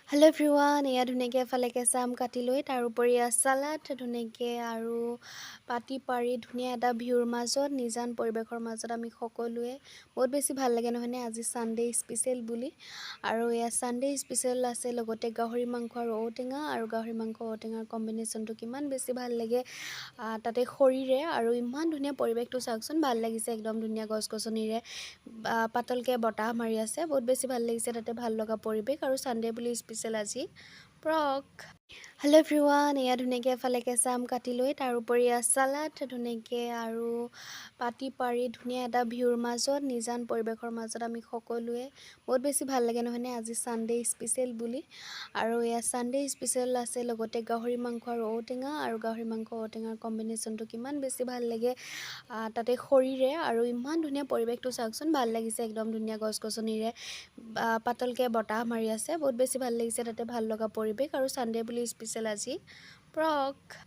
Hello' everyone, এয়া ধুনীয়াকৈ এফালে কেঁচা আম কাটি লৈ তাৰোপৰি চালাড ধুনীয়াকৈ আৰু পাতি পাৰি ধুনীয়া এটা ভিউৰ মাজত নিজান পৰিৱেশৰ মাজত আমি সকলোৱে বহুত বেছি ভাল লাগে নহয়নে। আজি ছানডে স্পেচিয়েল বুলি আৰু এয়া ছানডে স্পেচিয়েল আছে, লগতে গাহৰি মাংস আৰু ঔটেঙা, আৰু গাহৰি মাংস ঔটেঙাৰ কম্বিনেশ্যনটো কিমান বেছি ভাল লাগে তাতে খৰিৰে, আৰু ইমান ধুনীয়া পৰিৱেশটো চাওকচোন, ভাল লাগিছে একদম ধুনীয়া গছ গছনিৰে পাতলকৈ বতাহ মাৰি আছে, বহুত বেছি ভাল লাগিছে তাতে, ভাল লগা পৰিৱেশ আৰু ছানডে বুলি স্পেচিয়েল আজি প্ৰক। হেল্ল' এভৰিৱান, এয়া ধুনীয়াকৈ এফালে কেঁচা আম কাটি লৈ তাৰোপৰি চালাড ধুনীয়াকৈ আৰু পাতি পাৰি ধুনীয়া এটা ভিউৰ মাজত নিজান পৰিৱেশৰ মাজত আমি সকলোৱে বহুত বেছি ভাল লাগে নহয়নে। আজি ছানডে স্পেচিয়েল বুলি আৰু এয়া ছানডে স্পেচিয়েল আছে, লগতে গাহৰি মাংস আৰু ঔটেঙা, আৰু গাহৰি মাংস ঔটেঙাৰ কম্বিনেশ্যনটো কিমান বেছি ভাল লাগে তাতে খৰিৰে, আৰু ইমান ধুনীয়া পৰিৱেশটো চাওকচোন, ভাল লাগিছে একদম ধুনীয়া গছ গছনিৰে পাতলকৈ বতাহ মাৰি আছে, বহুত বেছি ভাল লাগিছে তাতে, ভাল লগা পৰিৱেশ আৰু ছানডে বুলি স্পেচিয়েল আজি প্ৰক।